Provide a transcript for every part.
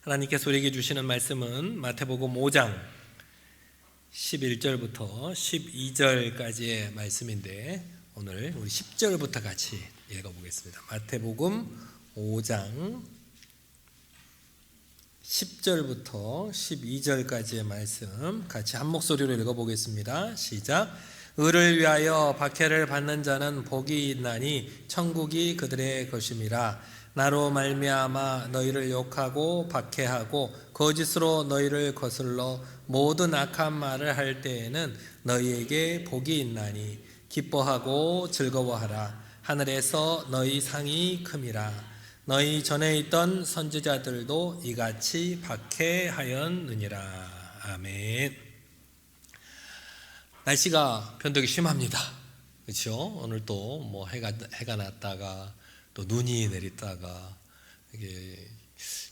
하나님께서 우리에게 주시는 말씀은 마태복음 5장 11절부터 12절까지의 말씀인데 오늘 우리 10절부터 같이 읽어보겠습니다. 마태복음 5장 10절부터 12절까지의 말씀 같이 한 목소리로 읽어보겠습니다. 시작. 의를 위하여 박해를 받는 자는 복이 있나니 천국이 그들의 것임이라. 나로 말미암아 너희를 욕하고 박해하고 거짓으로 너희를 거슬러 모든 악한 말을 할 때에는 너희에게 복이 있나니 기뻐하고 즐거워하라. 하늘에서 너희 상이 큼이라. 너희 전에 있던 선지자들도 이같이 박해하였느니라. 아멘. 날씨가 변덕이 심합니다. 그렇죠? 오늘 또 뭐 해가 났다가 또 눈이 내리다가 이게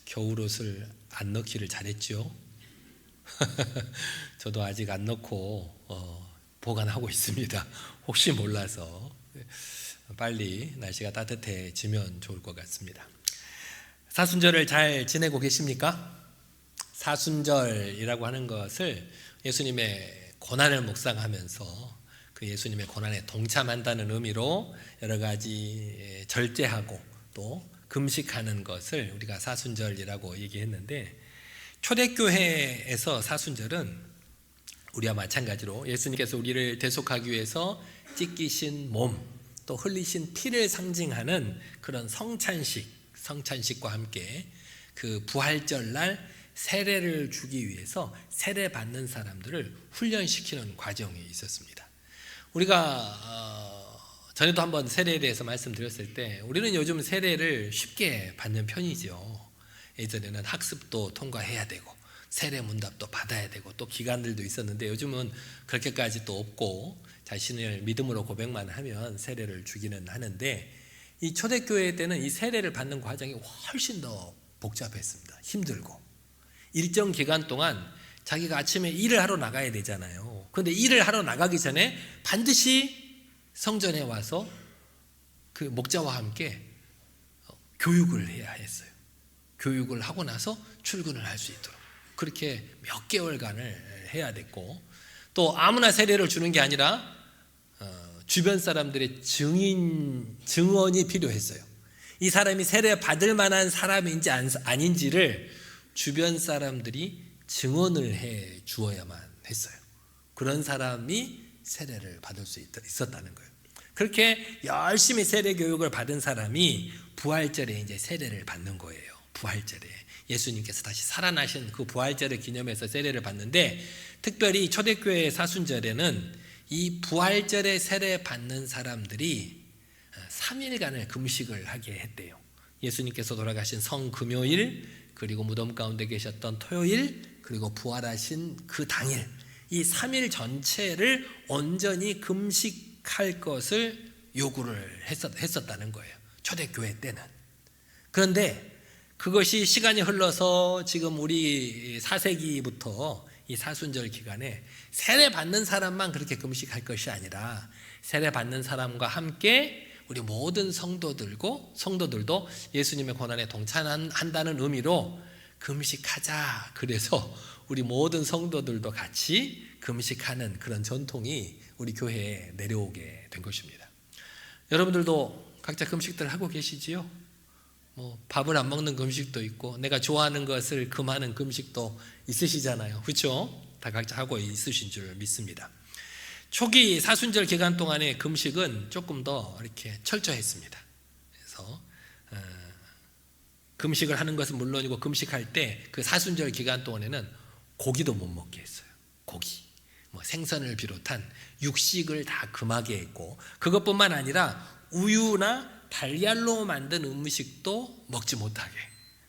겨울옷을 안 넣기를 잘했죠. 저도 아직 안 넣고 보관하고 있습니다. 혹시 몰라서 빨리 날씨가 따뜻해지면 좋을 것 같습니다. 사순절을 잘 지내고 계십니까? 사순절이라고 하는 것을 예수님의 고난을 묵상하면서 그 예수님의 고난에 동참한다는 의미로 여러 가지 절제하고 또 금식하는 것을 우리가 사순절이라고 얘기했는데, 초대교회에서 사순절은 우리와 마찬가지로 예수님께서 우리를 대속하기 위해서 찢기신 몸 또 흘리신 피를 상징하는 그런 성찬식과 함께 그 부활절날 세례를 주기 위해서 세례 받는 사람들을 훈련시키는 과정이 있었습니다. 우리가 전에도 한번 세례에 대해서 말씀드렸을 때 우리는 요즘 세례를 쉽게 받는 편이죠. 예전에는 학습도 통과해야 되고 세례 문답도 받아야 되고 또 기간들도 있었는데 요즘은 그렇게까지 또 없고 자신을 믿음으로 고백만 하면 세례를 주기는 하는데, 이 초대교회 때는 이 세례를 받는 과정이 훨씬 더 복잡했습니다. 힘들고 일정 기간 동안 자기가 아침에 일을 하러 나가야 되잖아요. 그런데 일을 하러 나가기 전에 반드시 성전에 와서 그 목자와 함께 교육을 해야 했어요. 교육을 하고 나서 출근을 할 수 있도록 그렇게 몇 개월간을 해야 됐고, 또 아무나 세례를 주는 게 아니라 주변 사람들의 증언이 필요했어요. 이 사람이 세례 받을 만한 사람인지 아닌지를 주변 사람들이 증언을 해 주어야만 했어요. 그런 사람이 세례를 받을 수 있었다는 거예요. 그렇게 열심히 세례 교육을 받은 사람이 부활절에 이제 세례를 받는 거예요. 부활절에 예수님께서 다시 살아나신 그 부활절을 기념해서 세례를 받는데, 특별히 초대교회 사순절에는 이 부활절에 세례 받는 사람들이 3일간을 금식을 하게 했대요. 예수님께서 돌아가신 성금요일, 그리고 무덤 가운데 계셨던 토요일, 그리고 부활하신 그 당일, 이 3일 전체를 온전히 금식할 것을 요구를 했었다는 거예요. 초대교회 때는. 그런데 그것이 시간이 흘러서 지금 우리 4세기부터 이 사순절 기간에 세례 받는 사람만 그렇게 금식할 것이 아니라 세례 받는 사람과 함께 우리 모든 성도들도 예수님의 고난에 동참한다는 의미로 금식하자. 그래서 우리 모든 성도들도 같이 금식하는 그런 전통이 우리 교회에 내려오게 된 것입니다. 여러분들도 각자 금식들 하고 계시지요? 뭐 밥을 안 먹는 금식도 있고 내가 좋아하는 것을 금하는 금식도 있으시잖아요. 그렇죠? 다 각자 하고 있으신 줄 믿습니다. 초기 사순절 기간 동안의 금식은 조금 더 이렇게 철저했습니다. 그래서 금식을 하는 것은 물론이고 금식할 때 그 사순절 기간 동안에는 고기도 못 먹게 했어요. 고기, 뭐 생선을 비롯한 육식을 다 금하게 했고, 그것뿐만 아니라 우유나 달걀로 만든 음식도 먹지 못하게,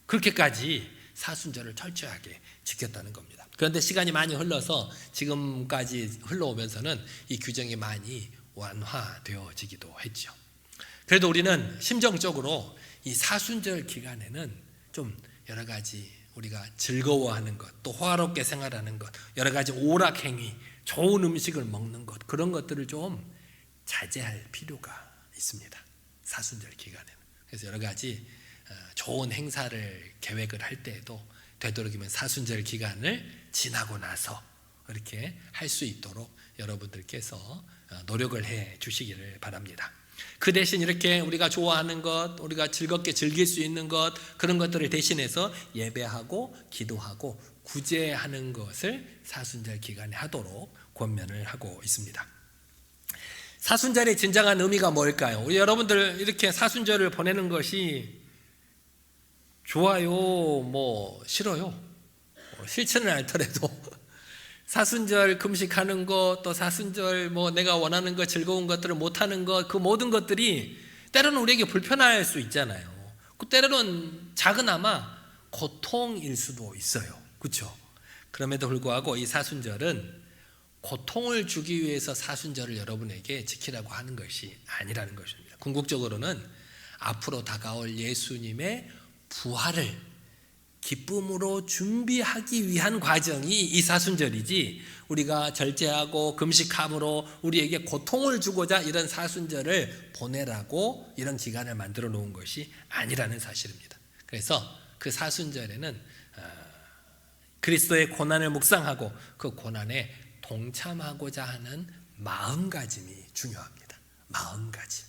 그렇게까지 사순절을 철저하게 지켰다는 겁니다. 그런데 시간이 많이 흘러서 지금까지 흘러오면서는 이 규정이 많이 완화되어지기도 했죠. 그래도 우리는 심정적으로 이 사순절 기간에는 좀 여러 가지 우리가 즐거워하는 것, 또 호화롭게 생활하는 것, 여러 가지 오락행위, 좋은 음식을 먹는 것, 그런 것들을 좀 자제할 필요가 있습니다. 사순절 기간에는. 그래서 여러 가지 좋은 행사를 계획을 할 때에도 되도록이면 사순절 기간을 지나고 나서 이렇게 할 수 있도록 여러분들께서 노력을 해 주시기를 바랍니다. 그 대신 이렇게 우리가 좋아하는 것, 우리가 즐겁게 즐길 수 있는 것, 그런 것들을 대신해서 예배하고 기도하고 구제하는 것을 사순절 기간에 하도록 권면을 하고 있습니다. 사순절의 진정한 의미가 뭘까요? 우리 여러분들 이렇게 사순절을 보내는 것이 좋아요, 싫어요? 싫지는 않더라도 사순절 금식하는 것, 또 사순절 내가 원하는 것, 즐거운 것들을 못하는 것, 그 모든 것들이 때로는 우리에게 불편할 수 있잖아요. 그 때로는 작은아마 고통일 수도 있어요. 그렇죠? 그럼에도 불구하고 이 사순절은 고통을 주기 위해서 사순절을 여러분에게 지키라고 하는 것이 아니라는 것입니다. 궁극적으로는 앞으로 다가올 예수님의 부활을 기쁨으로 준비하기 위한 과정이 이 사순절이지, 우리가 절제하고 금식함으로 우리에게 고통을 주고자 이런 사순절을 보내라고 이런 기간을 만들어 놓은 것이 아니라는 사실입니다. 그래서 그 사순절에는 그리스도의 고난을 묵상하고 그 고난에 동참하고자 하는 마음가짐이 중요합니다. 마음가짐.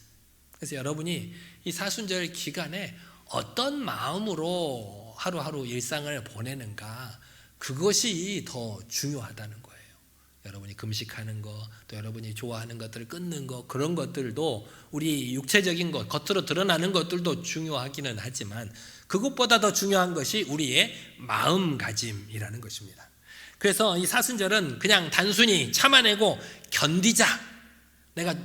그래서 여러분이 이 사순절 기간에 어떤 마음으로 하루하루 일상을 보내는가, 그것이 더 중요하다는 거예요. 여러분이 금식하는 것, 또 여러분이 좋아하는 것들을 끊는 것, 그런 것들도 우리 육체적인 것, 겉으로 드러나는 것들도 중요하기는 하지만 그것보다 더 중요한 것이 우리의 마음가짐이라는 것입니다. 그래서 이 사순절은 그냥 단순히 참아내고 견디자, 내가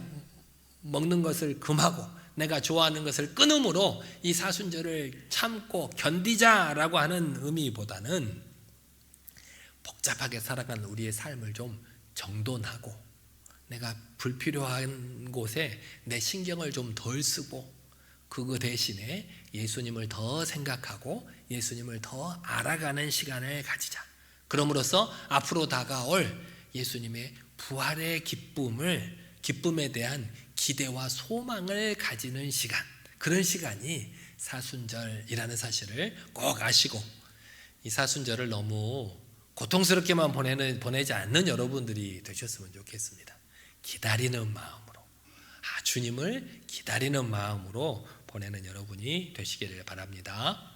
먹는 것을 금하고 내가 좋아하는 것을 끊음으로 이 사순절을 참고 견디자라고 하는 의미보다는 복잡하게 살아가는 우리의 삶을 좀 정돈하고, 내가 불필요한 곳에 내 신경을 좀 덜 쓰고, 그거 대신에 예수님을 더 생각하고 예수님을 더 알아가는 시간을 가지자. 그럼으로써 앞으로 다가올 예수님의 부활의 기쁨에 대한 기대와 소망을 가지는 시간, 그런 시간이 사순절이라는 사실을 꼭 아시고, 이 사순절을 너무 고통스럽게만 보내지 않는 여러분들이 되셨으면 좋겠습니다. 기다리는 마음으로, 주님을 기다리는 마음으로 보내는 여러분이 되시기를 바랍니다.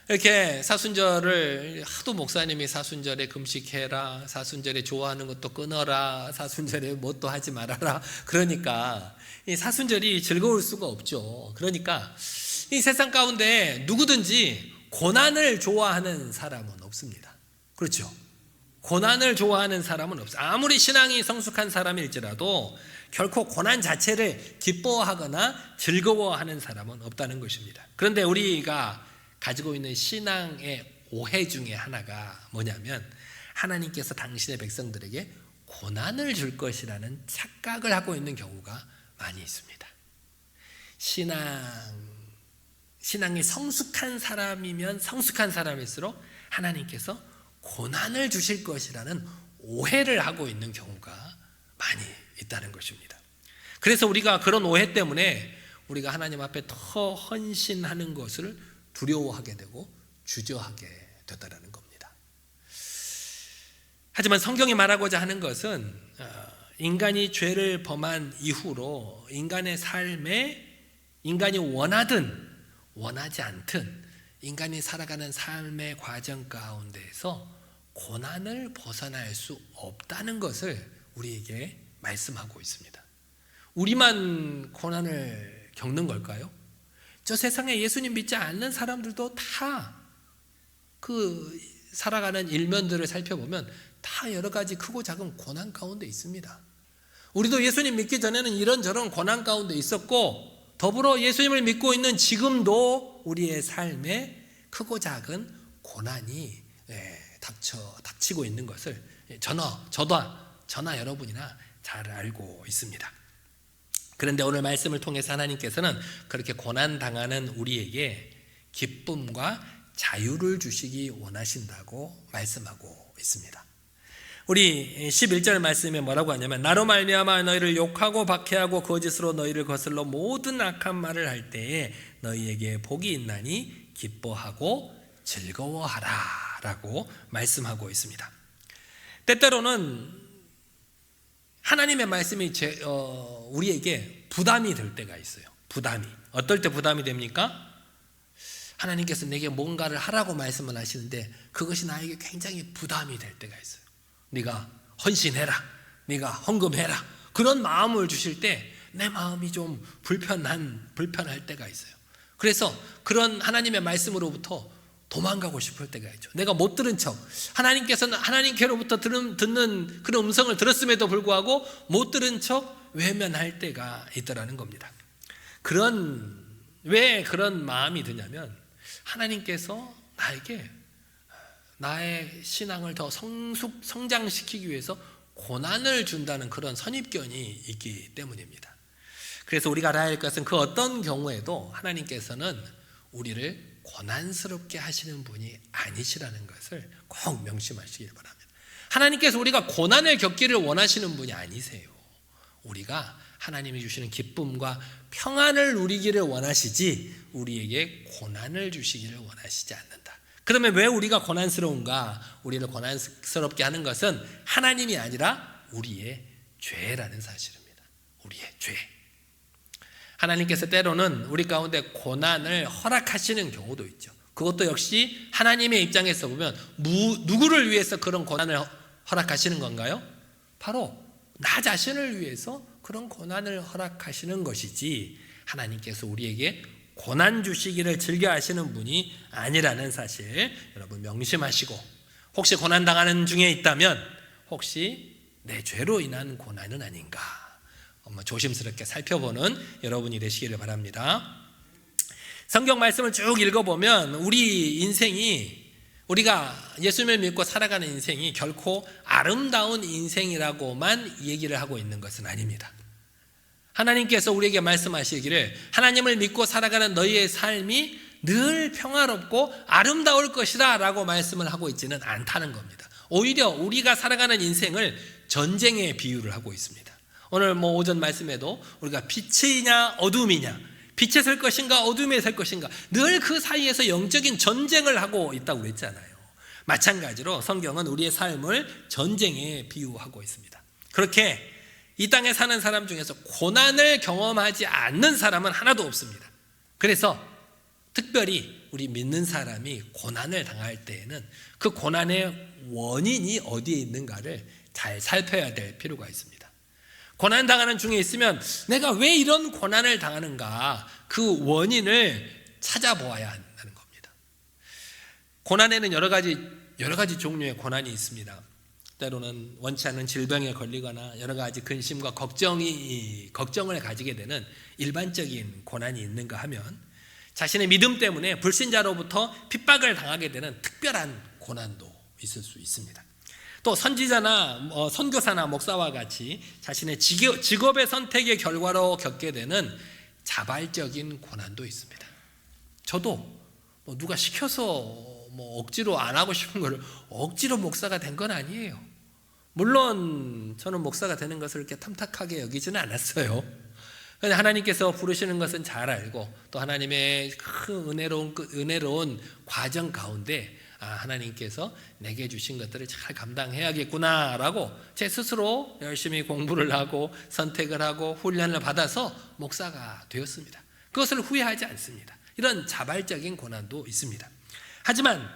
이렇게 사순절을 하도 목사님이 사순절에 금식해라, 사순절에 좋아하는 것도 끊어라, 사순절에 뭣도 하지 말아라, 그러니까 이 사순절이 즐거울 수가 없죠. 그러니까 이 세상 가운데 누구든지 고난을 좋아하는 사람은 없습니다. 그렇죠? 고난을 좋아하는 사람은 없어요. 아무리 신앙이 성숙한 사람일지라도 결코 고난 자체를 기뻐하거나 즐거워하는 사람은 없다는 것입니다. 그런데 우리가 가지고 있는 신앙의 오해 중에 하나가 뭐냐면, 하나님께서 당신의 백성들에게 고난을 줄 것이라는 착각을 하고 있는 경우가 많이 있습니다. 신앙이 성숙한 사람이면 성숙한 사람일수록 하나님께서 고난을 주실 것이라는 오해를 하고 있는 경우가 많이 있다는 것입니다. 그래서 우리가 그런 오해 때문에 우리가 하나님 앞에 더 헌신하는 것을 두려워하게 되고 주저하게 되더라는 겁니다. 하지만 성경이 말하고자 하는 것은 인간이 죄를 범한 이후로 인간의 삶에 인간이 원하든 원하지 않든 인간이 살아가는 삶의 과정 가운데에서 고난을 벗어날 수 없다는 것을 우리에게 말씀하고 있습니다. 우리만 고난을 겪는 걸까요? 저 세상에 예수님 믿지 않는 사람들도 다 그 살아가는 일면들을 살펴보면 다 여러 가지 크고 작은 고난 가운데 있습니다. 우리도 예수님 믿기 전에는 이런저런 고난 가운데 있었고, 더불어 예수님을 믿고 있는 지금도 우리의 삶에 크고 작은 고난이 닥치고 있는 것을 저나 여러분이나 잘 알고 있습니다. 그런데 오늘 말씀을 통해서 하나님께서는 그렇게 고난당하는 우리에게 기쁨과 자유를 주시기 원하신다고 말씀하고 있습니다. 우리 11절 말씀에 뭐라고 하냐면 나로 말미암아 너희를 욕하고 박해하고 거짓으로 너희를 거슬러 모든 악한 말을 할 때에 너희에게 복이 있나니 기뻐하고 즐거워하라 라고 말씀하고 있습니다. 때때로는 하나님의 말씀이 우리에게 부담이 될 때가 있어요. 부담이. 어떨 때 부담이 됩니까? 하나님께서 내게 뭔가를 하라고 말씀을 하시는데 그것이 나에게 굉장히 부담이 될 때가 있어요. 네가 헌신해라, 네가 헌금해라, 그런 마음을 주실 때 내 마음이 좀 불편할 때가 있어요. 그래서 그런 하나님의 말씀으로부터 도망가고 싶을 때가 있죠. 내가 못 들은 척, 하나님께서는 하나님께로부터 듣는 그런 음성을 들었음에도 불구하고 못 들은 척 외면할 때가 있더라는 겁니다. 왜 그런 마음이 드냐면 하나님께서 나에게 나의 신앙을 더 성장시키기 위해서 고난을 준다는 그런 선입견이 있기 때문입니다. 그래서 우리가 알아야 할 것은 그 어떤 경우에도 하나님께서는 우리를 고난스럽게 하시는 분이 아니시라는 것을 꼭 명심하시길 바랍니다. 하나님께서 우리가 고난을 겪기를 원하시는 분이 아니세요. 우리가 하나님이 주시는 기쁨과 평안을 누리기를 원하시지 우리에게 고난을 주시기를 원하시지 않는다. 그러면 왜 우리가 고난스러운가? 우리를 고난스럽게 하는 것은 하나님이 아니라 우리의 죄라는 사실입니다. 우리의 죄. 하나님께서 때로는 우리 가운데 고난을 허락하시는 경우도 있죠. 그것도 역시 하나님의 입장에서 보면 누구를 위해서 그런 고난을 허락하시는 건가요? 바로 나 자신을 위해서 그런 고난을 허락하시는 것이지 하나님께서 우리에게 고난 주시기를 즐겨 하시는 분이 아니라는 사실 여러분 명심하시고, 혹시 고난당하는 중에 있다면 혹시 내 죄로 인한 고난은 아닌가 조심스럽게 살펴보는 여러분이 되시기를 바랍니다. 성경 말씀을 쭉 읽어보면 우리 인생이, 우리가 예수님을 믿고 살아가는 인생이 결코 아름다운 인생이라고만 얘기를 하고 있는 것은 아닙니다. 하나님께서 우리에게 말씀하시기를 하나님을 믿고 살아가는 너희의 삶이 늘 평화롭고 아름다울 것이다 라고 말씀을 하고 있지는 않다는 겁니다. 오히려 우리가 살아가는 인생을 전쟁에 비유를 하고 있습니다. 오늘 오전 말씀에도 우리가 빛이냐 어둠이냐, 빛에 설 것인가 어둠에 설 것인가, 늘 그 사이에서 영적인 전쟁을 하고 있다고 그랬잖아요. 마찬가지로 성경은 우리의 삶을 전쟁에 비유하고 있습니다. 그렇게 이 땅에 사는 사람 중에서 고난을 경험하지 않는 사람은 하나도 없습니다. 그래서 특별히 우리 믿는 사람이 고난을 당할 때에는 그 고난의 원인이 어디에 있는가를 잘 살펴야 될 필요가 있습니다. 고난 당하는 중에 있으면 내가 왜 이런 고난을 당하는가, 그 원인을 찾아보아야 한다는 겁니다. 고난에는 여러 가지 종류의 고난이 있습니다. 때로는 원치 않는 질병에 걸리거나 여러 가지 근심과 걱정을 가지게 되는 일반적인 고난이 있는가 하면, 자신의 믿음 때문에 불신자로부터 핍박을 당하게 되는 특별한 고난도 있을 수 있습니다. 또 선지자나 선교사나 목사와 같이 자신의 직업의 선택의 결과로 겪게 되는 자발적인 고난도 있습니다. 저도 누가 시켜서 억지로 안 하고 싶은 거를 억지로 목사가 된 건 아니에요. 물론 저는 목사가 되는 것을 이렇게 탐탁하게 여기지는 않았어요. 하나님께서 부르시는 것은 잘 알고, 또 하나님의 큰 은혜로운 과정 가운데 하나님께서 내게 주신 것들을 잘 감당해야겠구나라고 제 스스로 열심히 공부를 하고 선택을 하고 훈련을 받아서 목사가 되었습니다. 그것을 후회하지 않습니다. 이런 자발적인 고난도 있습니다. 하지만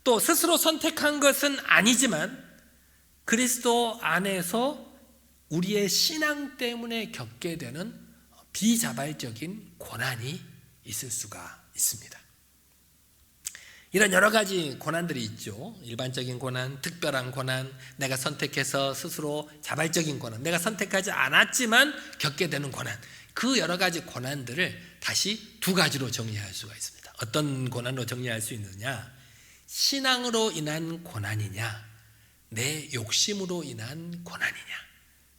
또 스스로 선택한 것은 아니지만 그리스도 안에서 우리의 신앙 때문에 겪게 되는 비자발적인 고난이 있을 수가 있습니다. 이런 여러 가지 고난들이 있죠. 일반적인 고난, 특별한 고난, 내가 선택해서 스스로 자발적인 고난, 내가 선택하지 않았지만 겪게 되는 고난, 그 여러 가지 고난들을 다시 두 가지로 정리할 수가 있습니다. 어떤 고난으로 정리할 수 있느냐? 신앙으로 인한 고난이냐, 내 욕심으로 인한 고난이냐,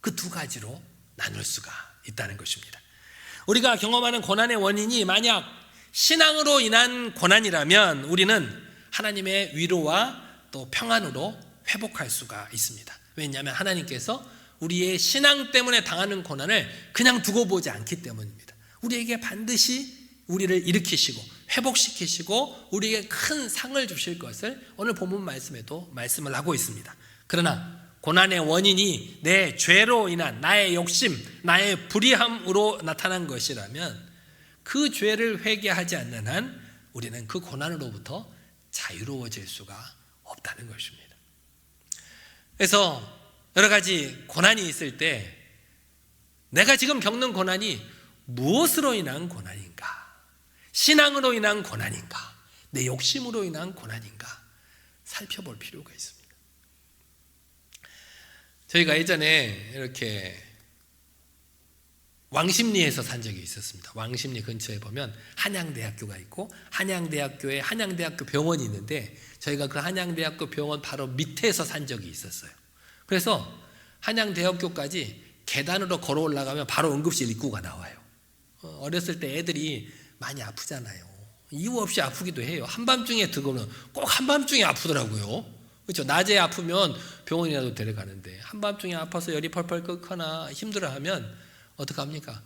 그 두 가지로 나눌 수가 있다는 것입니다. 우리가 경험하는 고난의 원인이 만약 신앙으로 인한 고난이라면 우리는 하나님의 위로와 또 평안으로 회복할 수가 있습니다. 왜냐하면 하나님께서 우리의 신앙 때문에 당하는 고난을 그냥 두고 보지 않기 때문입니다. 우리에게 반드시 우리를 일으키시고 회복시키시고 우리에게 큰 상을 주실 것을 오늘 본문 말씀에도 말씀을 하고 있습니다. 그러나 고난의 원인이 내 죄로 인한 나의 욕심, 나의 불의함으로 나타난 것이라면 그 죄를 회개하지 않는 한 우리는 그 고난으로부터 자유로워질 수가 없다는 것입니다. 그래서 여러 가지 고난이 있을 때 내가 지금 겪는 고난이 무엇으로 인한 고난인가? 신앙으로 인한 고난인가? 내 욕심으로 인한 고난인가? 살펴볼 필요가 있습니다. 저희가 예전에 이렇게 왕십리에서 산 적이 있었습니다. 왕십리 근처에 보면 한양대학교가 있고 한양대학교에 한양대학교 병원이 있는데 저희가 그 한양대학교 병원 바로 밑에서 산 적이 있었어요. 그래서 한양대학교까지 계단으로 걸어 올라가면 바로 응급실 입구가 나와요. 어렸을 때 애들이 많이 아프잖아요. 이유 없이 아프기도 해요. 한밤중에 들어오면 꼭 한밤중에 아프더라고요. 그렇죠? 낮에 아프면 병원이라도 데려가는데 한밤중에 아파서 열이 펄펄 끓거나 힘들어하면 어떡합니까?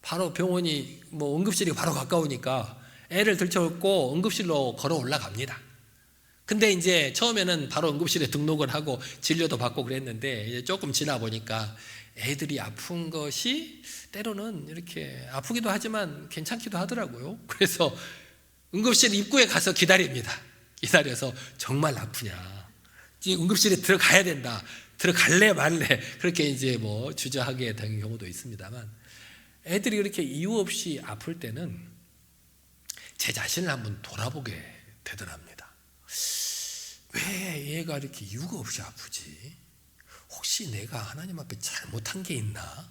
바로 병원이 응급실이 바로 가까우니까 애를 들쳐업고 응급실로 걸어 올라갑니다. 근데 이제 처음에는 바로 응급실에 등록을 하고 진료도 받고 그랬는데 이제 조금 지나 보니까 애들이 아픈 것이 때로는 이렇게 아프기도 하지만 괜찮기도 하더라고요. 그래서 응급실 입구에 가서 기다립니다. 기다려서 정말 아프냐? 응급실에 들어가야 된다. 들어갈래 말래 그렇게 이제 주저하게 되는 경우도 있습니다만 애들이 그렇게 이유 없이 아플 때는 제 자신을 한번 돌아보게 되더랍니다. 왜 얘가 이렇게 이유가 없이 아프지? 혹시 내가 하나님 앞에 잘못한 게 있나?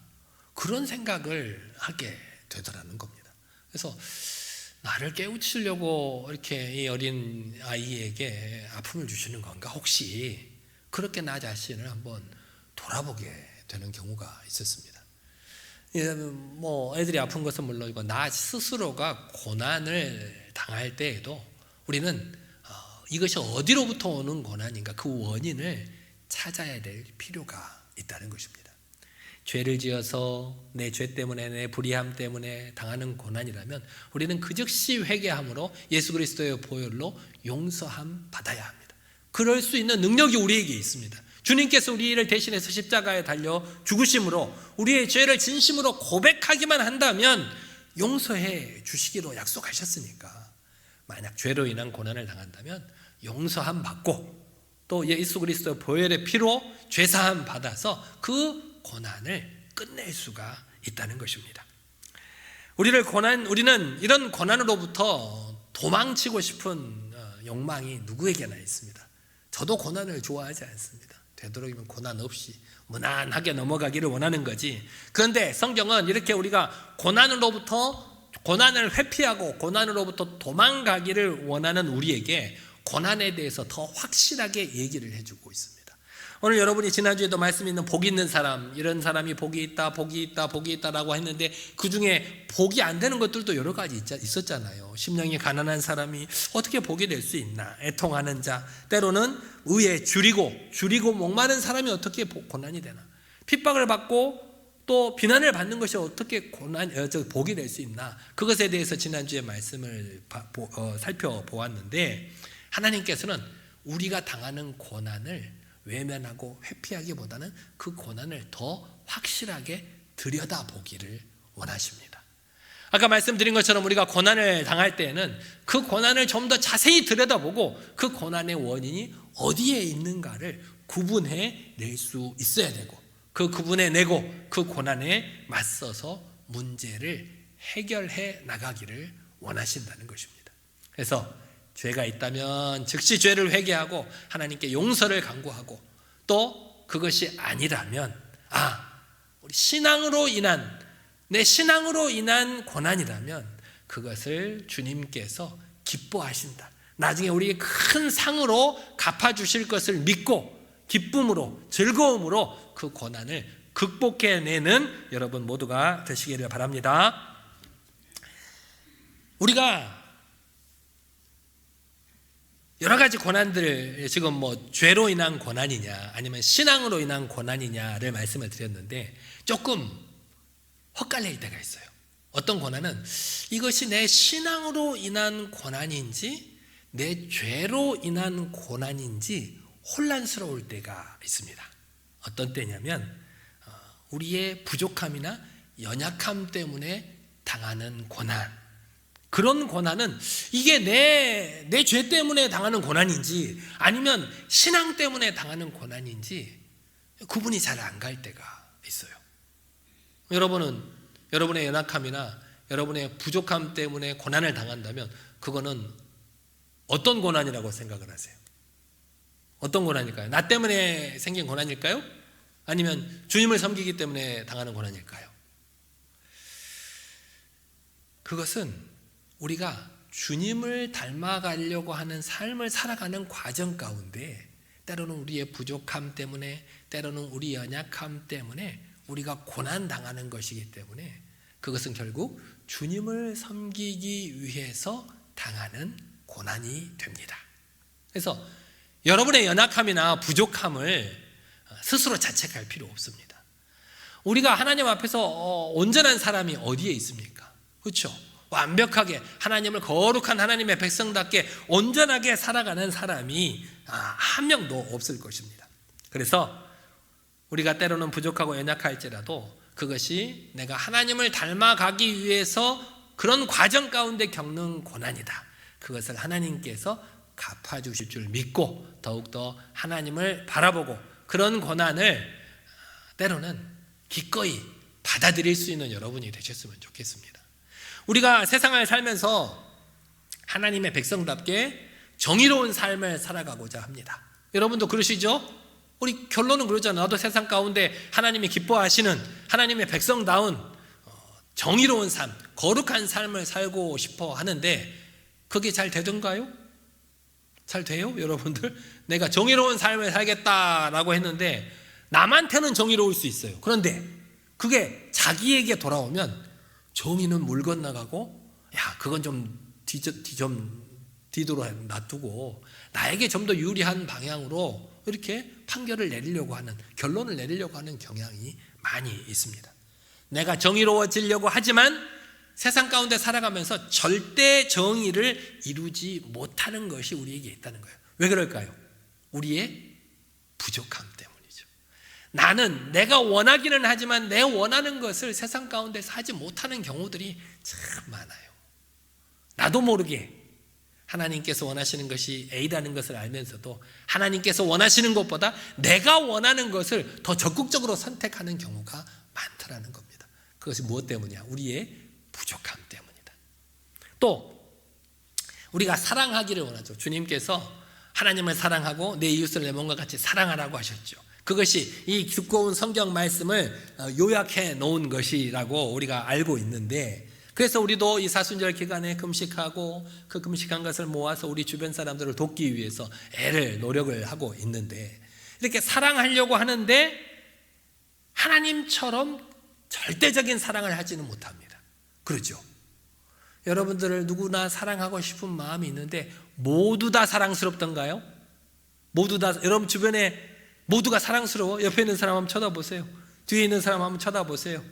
그런 생각을 하게 되더라는 겁니다. 그래서 나를 깨우치려고 이렇게 이 어린 아이에게 아픔을 주시는 건가? 혹시 그렇게 나 자신을 한번 돌아보게 되는 경우가 있었습니다. 애들이 아픈 것은 물론이고 나 스스로가 고난을 당할 때에도 우리는 이것이 어디로부터 오는 고난인가 그 원인을 찾아야 될 필요가 있다는 것입니다. 죄를 지어서 내 죄 때문에 내 불의함 때문에 당하는 고난이라면 우리는 그 즉시 회개함으로 예수 그리스도의 보혈로 용서함 받아야 합니다. 그럴 수 있는 능력이 우리에게 있습니다. 주님께서 우리를 대신해서 십자가에 달려 죽으심으로 우리의 죄를 진심으로 고백하기만 한다면 용서해 주시기로 약속하셨으니까 만약 죄로 인한 고난을 당한다면 용서함 받고 또 예수 그리스도의 보혈의 피로 죄사함 받아서 그 고난을 끝낼 수가 있다는 것입니다. 우리는 이런 고난으로부터 도망치고 싶은 욕망이 누구에게나 있습니다. 저도 고난을 좋아하지 않습니다. 되도록이면 고난 없이 무난하게 넘어가기를 원하는 거지. 그런데 성경은 이렇게 우리가 고난을 회피하고 고난으로부터 도망가기를 원하는 우리에게 고난에 대해서 더 확실하게 얘기를 해주고 있습니다. 오늘 여러분이 지난주에도 말씀 있는 복이 있는 사람, 이런 사람이 복이 있다, 복이 있다, 복이 있다라고 했는데 그 중에 복이 안 되는 것들도 여러 가지 있었잖아요. 심령이 가난한 사람이 어떻게 복이 될 수 있나? 애통하는 자, 때로는 의에 줄이고 목마른 사람이 어떻게 고난이 되나? 핍박을 받고 또 비난을 받는 것이 어떻게 복이 될 수 있나? 그것에 대해서 지난주에 말씀을 살펴보았는데 하나님께서는 우리가 당하는 고난을 외면하고 회피하기보다는 그 고난을 더 확실하게 들여다보기를 원하십니다. 아까 말씀드린 것처럼 우리가 고난을 당할 때에는 그 고난을 좀 더 자세히 들여다보고 그 고난의 원인이 어디에 있는가를 구분해 낼 수 있어야 되고 그 구분해내고 그 고난에 맞서서 문제를 해결해 나가기를 원하신다는 것입니다. 그래서 죄가 있다면 즉시 죄를 회개하고 하나님께 용서를 간구하고 또 그것이 아니라면 우리 내 신앙으로 인한 고난이라면 그것을 주님께서 기뻐하신다. 나중에 우리에게 큰 상으로 갚아주실 것을 믿고 기쁨으로 즐거움으로 그 고난을 극복해내는 여러분 모두가 되시기를 바랍니다. 우리가 여러 가지 고난들, 지금 뭐 죄로 인한 고난이냐 아니면 신앙으로 인한 고난이냐를 말씀을 드렸는데 조금 헛갈릴 때가 있어요. 어떤 고난은 이것이 내 신앙으로 인한 고난인지 내 죄로 인한 고난인지 혼란스러울 때가 있습니다. 어떤 때냐면 우리의 부족함이나 연약함 때문에 당하는 고난, 그런 고난은 이게 내 죄 때문에 당하는 고난인지 아니면 신앙 때문에 당하는 고난인지 구분이 잘 안 갈 때가 있어요. 여러분은 여러분의 연약함이나 여러분의 부족함 때문에 고난을 당한다면 그거는 어떤 고난이라고 생각을 하세요? 어떤 고난일까요? 나 때문에 생긴 고난일까요? 아니면 주님을 섬기기 때문에 당하는 고난일까요? 그것은 우리가 주님을 닮아가려고 하는 삶을 살아가는 과정 가운데 때로는 우리의 부족함 때문에 때로는 우리 연약함 때문에 우리가 고난당하는 것이기 때문에 그것은 결국 주님을 섬기기 위해서 당하는 고난이 됩니다. 그래서 여러분의 연약함이나 부족함을 스스로 자책할 필요 없습니다. 우리가 하나님 앞에서 온전한 사람이 어디에 있습니까? 그렇죠? 완벽하게 하나님을 거룩한 하나님의 백성답게 온전하게 살아가는 사람이 한 명도 없을 것입니다. 그래서 우리가 때로는 부족하고 연약할지라도 그것이 내가 하나님을 닮아가기 위해서 그런 과정 가운데 겪는 고난이다. 그것을 하나님께서 갚아주실 줄 믿고 더욱더 하나님을 바라보고 그런 고난을 때로는 기꺼이 받아들일 수 있는 여러분이 되셨으면 좋겠습니다. 우리가 세상을 살면서 하나님의 백성답게 정의로운 삶을 살아가고자 합니다. 여러분도 그러시죠? 우리 결론은 그러잖아요. 나도 세상 가운데 하나님이 기뻐하시는 하나님의 백성다운 정의로운 삶, 거룩한 삶을 살고 싶어 하는데 그게 잘 되던가요? 잘 돼요? 여러분들? 내가 정의로운 삶을 살겠다라고 했는데 남한테는 정의로울 수 있어요. 그런데 그게 자기에게 돌아오면 정의는 물 건너가고 그건 좀 뒤도로 놔두고 나에게 좀 더 유리한 방향으로 이렇게 판결을 내리려고 하는, 결론을 내리려고 하는 경향이 많이 있습니다. 내가 정의로워지려고 하지만 세상 가운데 살아가면서 절대 정의를 이루지 못하는 것이 우리에게 있다는 거예요. 왜 그럴까요? 우리의 부족함 때문이죠. 나는 내가 원하기는 하지만 내 원하는 것을 세상 가운데서 하지 못하는 경우들이 참 많아요. 나도 모르게 하나님께서 원하시는 것이 A라는 것을 알면서도 하나님께서 원하시는 것보다 내가 원하는 것을 더 적극적으로 선택하는 경우가 많더라는 겁니다. 그것이 무엇 때문이냐? 우리의 부족함 때문이다. 또 우리가 사랑하기를 원하죠. 주님께서 하나님을 사랑하고 내 이웃을 내 몸과 같이 사랑하라고 하셨죠. 그것이 이 두꺼운 성경 말씀을 요약해 놓은 것이라고 우리가 알고 있는데, 그래서 우리도 이 사순절 기간에 금식하고 그 금식한 것을 모아서 우리 주변 사람들을 돕기 위해서 노력을 하고 있는데, 이렇게 사랑하려고 하는데 하나님처럼 절대적인 사랑을 하지는 못합니다. 그렇죠? 여러분들을 누구나 사랑하고 싶은 마음이 있는데 모두 다 사랑스럽던가요? 모두 다, 여러분 주변에 모두가 사랑스러워? 옆에 있는 사람 한번 쳐다보세요. 뒤에 있는 사람 한번 쳐다보세요.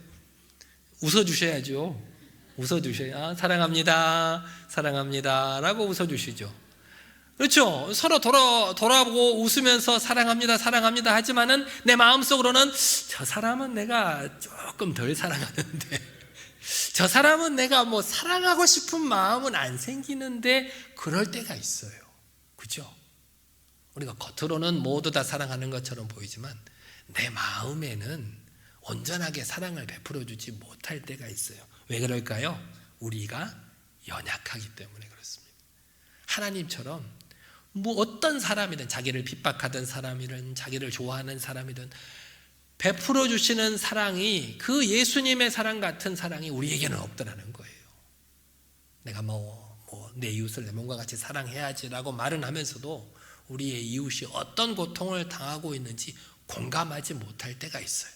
웃어주셔야죠. 웃어주셔야 사랑합니다, 사랑합니다 라고 웃어주시죠. 그렇죠? 서로 돌아보고 웃으면서 사랑합니다, 사랑합니다 하지만은 내 마음속으로는 저 사람은 내가 조금 덜 사랑하는데, 저 사람은 내가 뭐 사랑하고 싶은 마음은 안 생기는데, 그럴 때가 있어요. 그렇죠? 우리가 겉으로는 모두 다 사랑하는 것처럼 보이지만 내 마음에는 온전하게 사랑을 베풀어 주지 못할 때가 있어요. 왜 그럴까요? 우리가 연약하기 때문에 그렇습니다. 하나님처럼 뭐 어떤 사람이든, 자기를 핍박하던 사람이든 자기를 좋아하는 사람이든 베풀어 주시는 사랑이, 그 예수님의 사랑 같은 사랑이 우리에게는 없더라는 거예요. 내가 내 이웃을 내 몸과 같이 사랑해야지라고 말은 하면서도 우리의 이웃이 어떤 고통을 당하고 있는지 공감하지 못할 때가 있어요.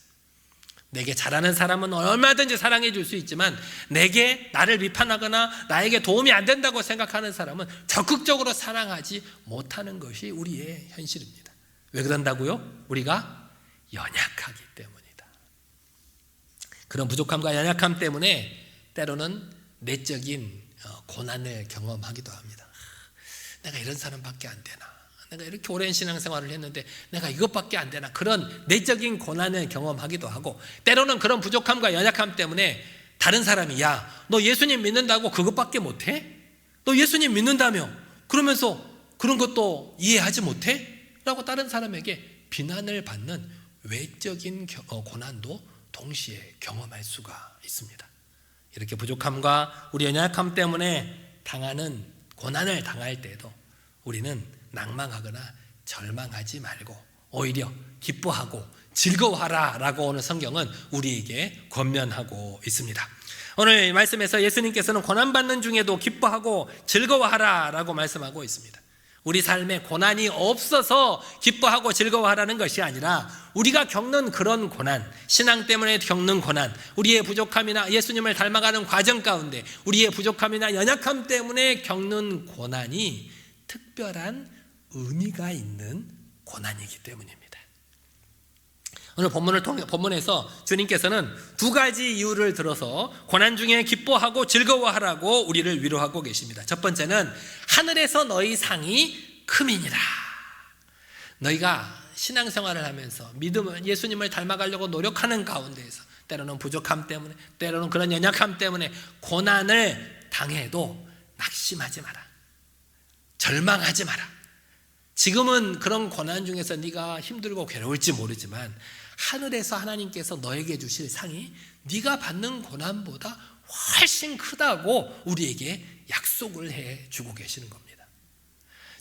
내게 잘하는 사람은 얼마든지 사랑해 줄 수 있지만 내게 나를 비판하거나 나에게 도움이 안 된다고 생각하는 사람은 적극적으로 사랑하지 못하는 것이 우리의 현실입니다. 왜 그런다고요? 우리가 연약하기 때문이다. 그런 부족함과 연약함 때문에 때로는 내적인 고난을 경험하기도 합니다. 내가 이런 사람밖에 안 되나? 내가 이렇게 오랜 신앙생활을 했는데 내가 이것밖에 안 되나? 그런 내적인 고난을 경험하기도 하고, 때로는 그런 부족함과 연약함 때문에 다른 사람이 야, 너 예수님 믿는다고 그것밖에 못해? 너 예수님 믿는다며? 그러면서 그런 것도 이해하지 못해? 라고 다른 사람에게 비난을 받는 외적인 고난도 동시에 경험할 수가 있습니다. 이렇게 부족함과 우리 연약함 때문에 당하는 고난을 당할 때에도 우리는 낭망하거나 절망하지 말고 오히려 기뻐하고 즐거워하라 라고 오늘 성경은 우리에게 권면하고 있습니다. 오늘 말씀에서 예수님께서는 고난받는 중에도 기뻐하고 즐거워하라 라고 말씀하고 있습니다. 우리 삶에 고난이 없어서 기뻐하고 즐거워하라는 것이 아니라 우리가 겪는 그런 고난, 신앙 때문에 겪는 고난, 우리의 부족함이나 예수님을 닮아가는 과정 가운데 우리의 부족함이나 연약함 때문에 겪는 고난이 특별한 의미가 있는 고난이기 때문입니다. 오늘 본문에서 주님께서는 두 가지 이유를 들어서 고난 중에 기뻐하고 즐거워하라고 우리를 위로하고 계십니다. 첫 번째는 하늘에서 너희 상이 크미니라. 너희가 신앙생활을 하면서 예수님을 닮아가려고 노력하는 가운데에서 때로는 부족함 때문에, 때로는 그런 연약함 때문에 고난을 당해도 낙심하지 마라. 절망하지 마라. 지금은 그런 고난 중에서 네가 힘들고 괴로울지 모르지만 하늘에서 하나님께서 너에게 주실 상이 네가 받는 고난보다 훨씬 크다고 우리에게 약속을 해주고 계시는 겁니다.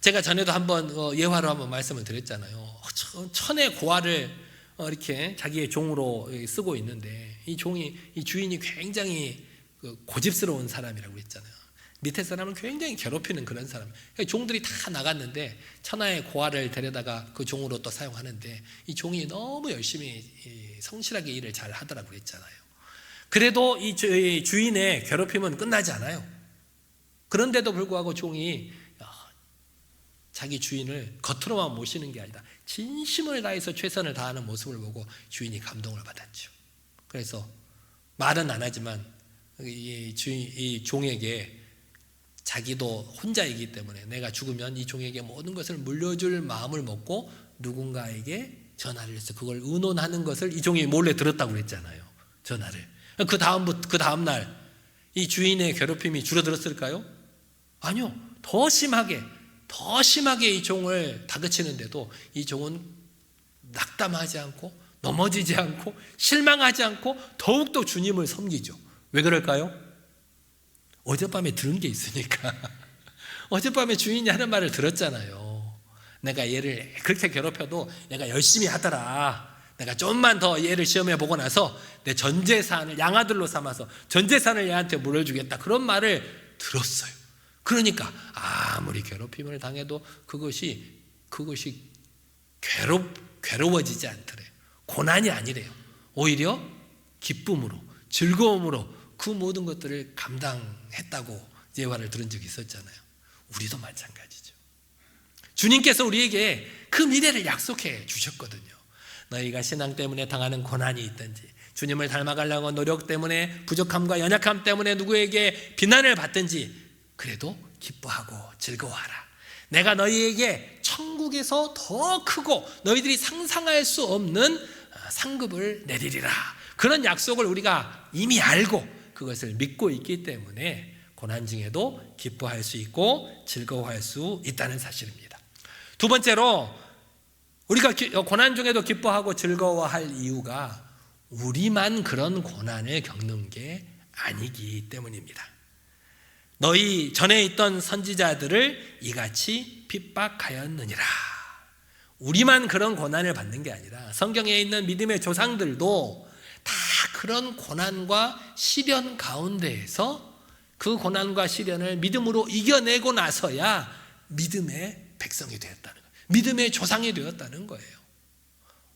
제가 전에도 한번 예화로 한번 말씀을 드렸잖아요. 천의 고아를 이렇게 자기의 종으로 쓰고 있는데 이 주인이 굉장히 고집스러운 사람이라고 했잖아요. 밑에 사람을 굉장히 괴롭히는 그런 사람. 종들이 다 나갔는데 천하의 고아를 데려다가 그 종으로 또 사용하는데 이 종이 너무 열심히 성실하게 일을 잘 하더라고 그랬잖아요. 그래도 이 주인의 괴롭힘은 끝나지 않아요. 그런데도 불구하고 종이 자기 주인을 겉으로만 모시는 게 아니다, 진심을 다해서 최선을 다하는 모습을 보고 주인이 감동을 받았죠. 그래서 말은 안 하지만 이 종에게 자기도 혼자이기 때문에 내가 죽으면 이 종에게 모든 것을 물려줄 마음을 먹고 누군가에게 전화를 해서 그걸 의논하는 것을 이 종이 몰래 들었다고 그랬잖아요. 전화를. 그 다음 날 이 주인의 괴롭힘이 줄어들었을까요? 아니요. 더 심하게 이 종을 다그치는데도 이 종은 낙담하지 않고 넘어지지 않고 실망하지 않고 더욱더 주님을 섬기죠. 왜 그럴까요? 어젯밤에 들은 게 있으니까. 어젯밤에 주인이 하는 말을 들었잖아요. 내가 얘를 그렇게 괴롭혀도 얘가 열심히 하더라. 내가 좀만 더 얘를 시험해 보고 나서 내 전 재산을 양아들로 삼아서 전 재산을 얘한테 물어주겠다. 그런 말을 들었어요. 그러니까 아무리 괴롭힘을 당해도 그것이 괴로워지지 않더래요. 고난이 아니래요. 오히려 기쁨으로, 즐거움으로 그 모든 것들을 감당했다고 예화를 들은 적이 있었잖아요. 우리도 마찬가지죠. 주님께서 우리에게 그 미래를 약속해 주셨거든요. 너희가 신앙 때문에 당하는 고난이 있든지, 주님을 닮아가려고 노력 때문에, 부족함과 연약함 때문에 누구에게 비난을 받든지 그래도 기뻐하고 즐거워하라. 내가 너희에게 천국에서 더 크고 너희들이 상상할 수 없는 상급을 내리리라. 그런 약속을 우리가 이미 알고 그것을 믿고 있기 때문에 고난 중에도 기뻐할 수 있고 즐거워할 수 있다는 사실입니다. 두 번째로 우리가 고난 중에도 기뻐하고 즐거워할 이유가 우리만 그런 고난을 겪는 게 아니기 때문입니다. 너희 전에 있던 선지자들을 이같이 핍박하였느니라. 우리만 그런 고난을 받는 게 아니라 성경에 있는 믿음의 조상들도 다 그런 고난과 시련 가운데에서 그 고난과 시련을 믿음으로 이겨내고 나서야 믿음의 백성이 되었다는 거예요. 믿음의 조상이 되었다는 거예요.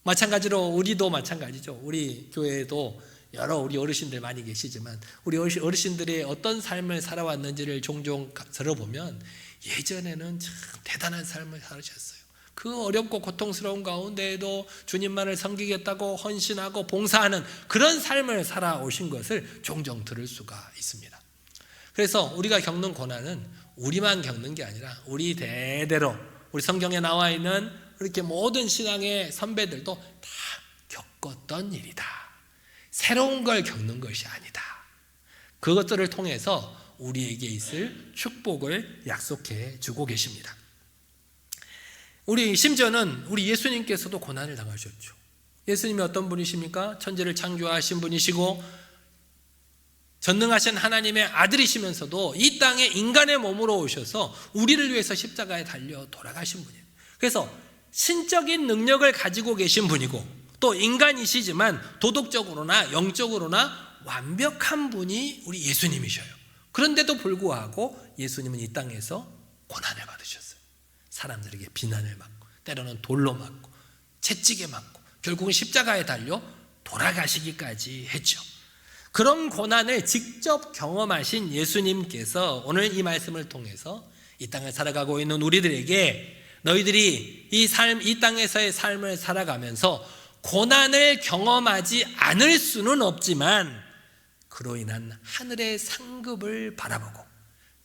마찬가지로 우리도 마찬가지죠. 우리 교회에도 여러 우리 어르신들 많이 계시지만 우리 어르신들이 어떤 삶을 살아왔는지를 종종 들어보면 예전에는 참 대단한 삶을 살으셨어요. 그 어렵고 고통스러운 가운데에도 주님만을 섬기겠다고 헌신하고 봉사하는 그런 삶을 살아오신 것을 종종 들을 수가 있습니다. 그래서 우리가 겪는 고난은 우리만 겪는 게 아니라 우리 대대로 우리 성경에 나와 있는 이렇게 모든 신앙의 선배들도 다 겪었던 일이다. 새로운 걸 겪는 것이 아니다. 그것들을 통해서 우리에게 있을 축복을 약속해 주고 계십니다. 우리 심지어는 우리 예수님께서도 고난을 당하셨죠. 예수님이 어떤 분이십니까? 천지를 창조하신 분이시고 전능하신 하나님의 아들이시면서도 이 땅에 인간의 몸으로 오셔서 우리를 위해서 십자가에 달려 돌아가신 분이에요. 그래서 신적인 능력을 가지고 계신 분이고 또 인간이시지만 도덕적으로나 영적으로나 완벽한 분이 우리 예수님이셔요. 그런데도 불구하고 예수님은 이 땅에서 고난을 받으셨어요. 사람들에게 비난을 받고 때로는 돌로 맞고 채찍에 맞고 결국은 십자가에 달려 돌아가시기까지 했죠. 그런 고난을 직접 경험하신 예수님께서 오늘 이 말씀을 통해서 이 땅을 살아가고 있는 우리들에게 너희들이 이 땅에서의 삶을 살아가면서 고난을 경험하지 않을 수는 없지만 그로 인한 하늘의 상급을 바라보고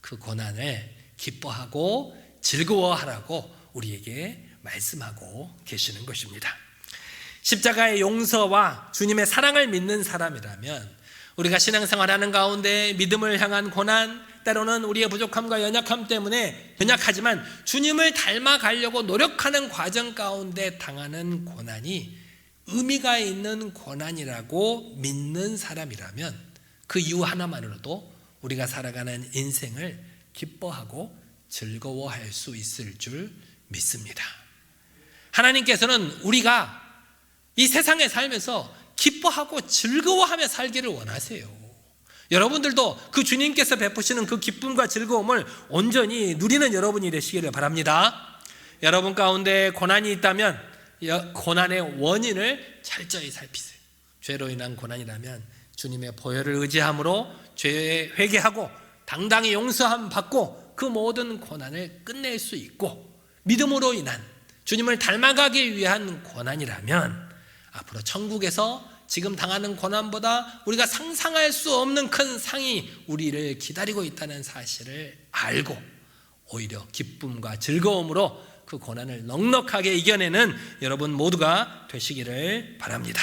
그 고난을 기뻐하고 즐거워하라고 우리에게 말씀하고 계시는 것입니다. 십자가의 용서와 주님의 사랑을 믿는 사람이라면 우리가 신앙생활하는 가운데 믿음을 향한 고난, 때로는 우리의 부족함과 연약함 때문에 연약하지만 주님을 닮아가려고 노력하는 과정 가운데 당하는 고난이 의미가 있는 고난이라고 믿는 사람이라면 그 이유 하나만으로도 우리가 살아가는 인생을 기뻐하고 즐거워할 수 있을 줄 믿습니다. 하나님께서는 우리가 이 세상에 살면서 기뻐하고 즐거워하며 살기를 원하세요. 여러분들도 그 주님께서 베푸시는 그 기쁨과 즐거움을 온전히 누리는 여러분이 되시기를 바랍니다. 여러분 가운데 고난이 있다면 고난의 원인을 철저히 살피세요. 죄로 인한 고난이라면 주님의 보혈을 의지함으로 죄에 회개하고 당당히 용서함 받고 그 모든 고난을 끝낼 수 있고, 믿음으로 인한 주님을 닮아가기 위한 고난이라면 앞으로 천국에서 지금 당하는 고난보다 우리가 상상할 수 없는 큰 상이 우리를 기다리고 있다는 사실을 알고 오히려 기쁨과 즐거움으로 그 고난을 넉넉하게 이겨내는 여러분 모두가 되시기를 바랍니다.